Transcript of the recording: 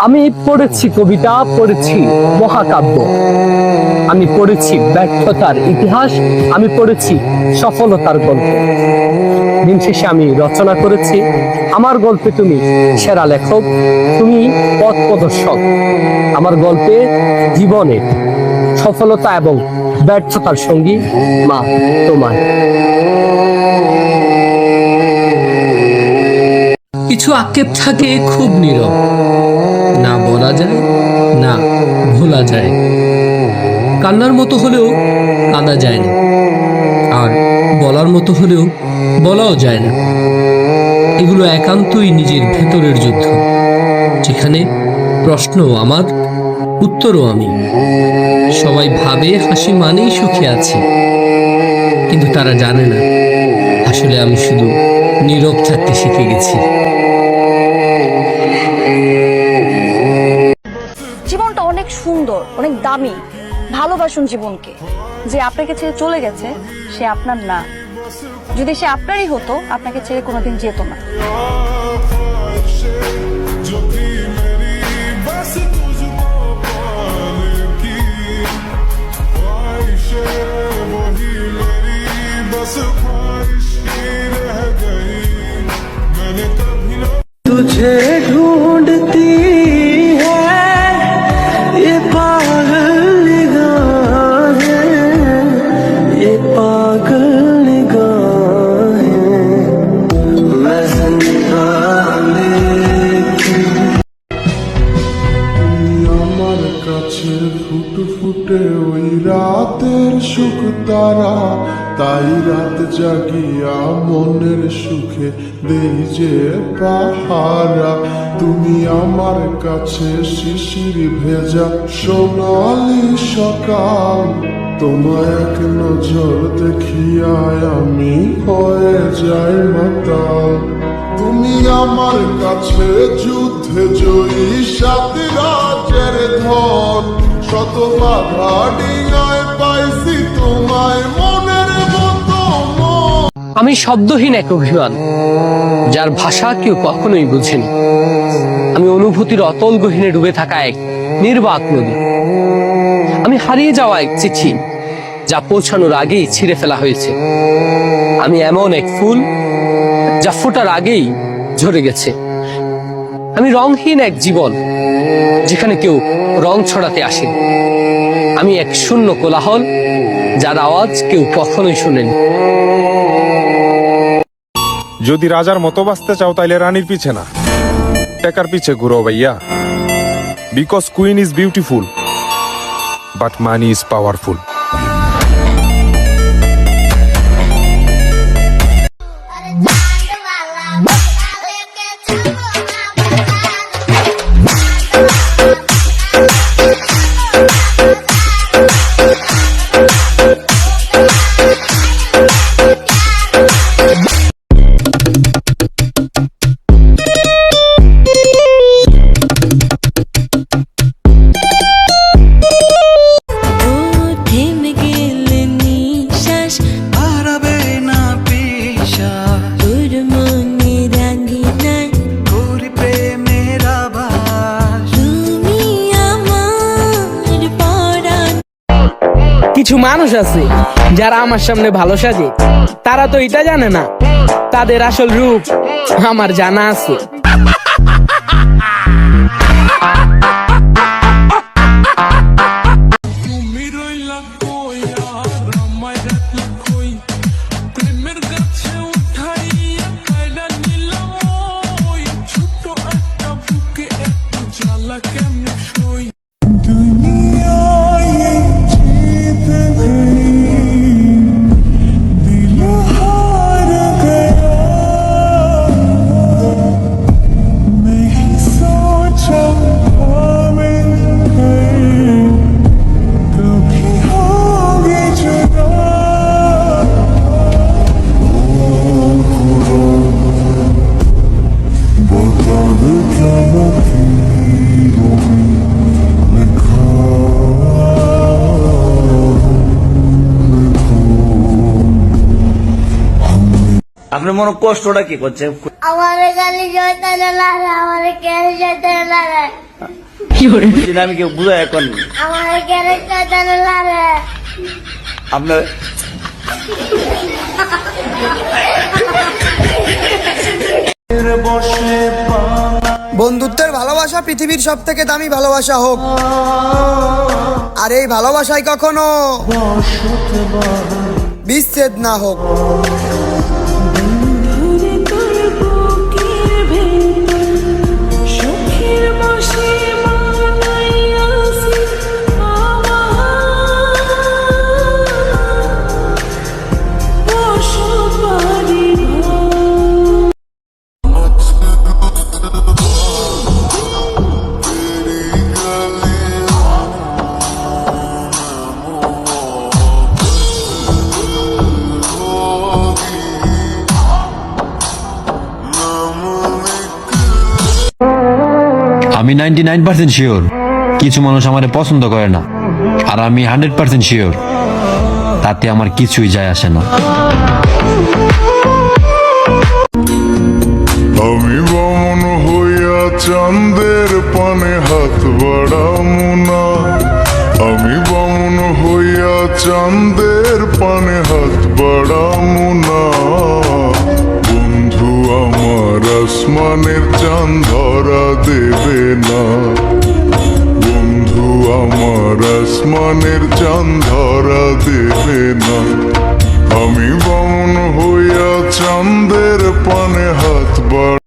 আমি পড়েছি কবিতা, পড়েছি মহাকাব্য, আমি পড়েছি ব্যর্থতার ইতিহাস, আমি পড়েছি সফলতার গল্প। দিন শেষে আমি রচনা করেছি আমার গল্পে তুমি সেরা লেখক, তুমি পথ প্রদর্শক। আমার গল্পে জীবনের সফলতা এবং ব্যর্থতার সঙ্গী মা তোমার। কিছু আক্ষেপ থাকে খুব নীরব, না বলা যায় না ভোলা যায়। কান্নার মতো হলেও কাঁদা যায় না, আর বলার মতো হলেও বলাও যায় না। এগুলো একান্তই নিজের ভেতরের যুদ্ধ, যেখানে প্রশ্ন আমার, উত্তরও আমি। সবাই ভাবে হাসি মানেই সুখে আছি, কিন্তু তারা জানে না আসলে আমি শুধু নীরব থাকতে শিখে গেছি। জীবনটা অনেক সুন্দর, অনেক দামি। ভালোবাসুন জীবনকে। যে আপনাকে ছেড়ে চলে গেছে সে আপনার না, যদি সে আপনারই হতো আপনাকে ছেড়ে কোনোদিন যেত না। तुझे ढूंढती है ये पागल निगाहें, ये पागल निगाहें। मैं जिंदा लेकिन আমার কাছে ফুটফুটে ওই রাতের সুখ তারা, তাই রাত জাগিয়া মনের সুখে দেই যে পাহারা। তুমি আমার কাছে শিশির ভেজা সোনালি সকাল, তোমায় এক নজর দেখিয়ায় আমি হয়ে যাই মাতাল। তুমি আমার কাছে যুদ্ধে জয়ী সাত রাজের ধন, শত বাধা ডিঙায় পাইছি তোমায় মনের মতো মন। আমি শব্দহীন এক অভিমান, যার ভাষা কেউ কখনোই বুঝেনি। আমি অনুভূতির অতল গহীনে ডুবে থাকা এক নির্বাক নদী। আমি হারিয়ে যাওয়া এক চিঠি, যা পৌঁছানোর আগেই ছিঁড়ে ফেলা হয়েছে। আমি এমন এক ফুল, যা ফোটার আগেই ঝরে গেছে। আমি রংহীন এক জীবন, যেখানে কেউ রং ছড়াতে আসেনি। আমি এক শূন্য কোলাহল, যার আওয়াজ কেউ কখনোই শুনেনি। যদি রাজার মতো বাঁচতে চাও তাইলে রানীর পিছে না, টেকার পিছে ঘুরো ভাইয়া। Because queen is beautiful but money is powerful. কিছু মানুষ আছে যারা আমার সামনে ভালো সাজে, তারা তো এটা জানে না তাদের আসল রূপ আমার জানা আছে। আপনার মনে কষ্টটা কি করছে? আমার গালি শয়তানে লাগে, আমার কেন শয়তানে লাগে? বুঝি না, আমি কেউ বুঝাই এখন আমার ক্যারেক্টার জানে লাগে আপনার বন্ধুত্বের ভালোবাসা পৃথিবীর সব থেকে দামি ভালোবাসা হোক, আর এই ভালোবাসায় কখনো বিচ্ছেদ না হোক। আমি 99% শিওর কিছু মানুষ আমারে পছন্দ করে না, আর আমি 100% শিওর তাতে আমার কিছুই যায় আসে না। আমি বামন হইয়া চাঁদের পানে হাত বাড়ামু না, আমি বামন হইয়া চাঁদের পানে হাত বাড়ামু না। বন্ধু আমার আসমানের চাঁদ ধরা দেবে না, বন্ধু আমার আসমানের চাঁদ ধরা দেবে না। আমি বামন হইয়া চাঁদের পানে হাত বাড়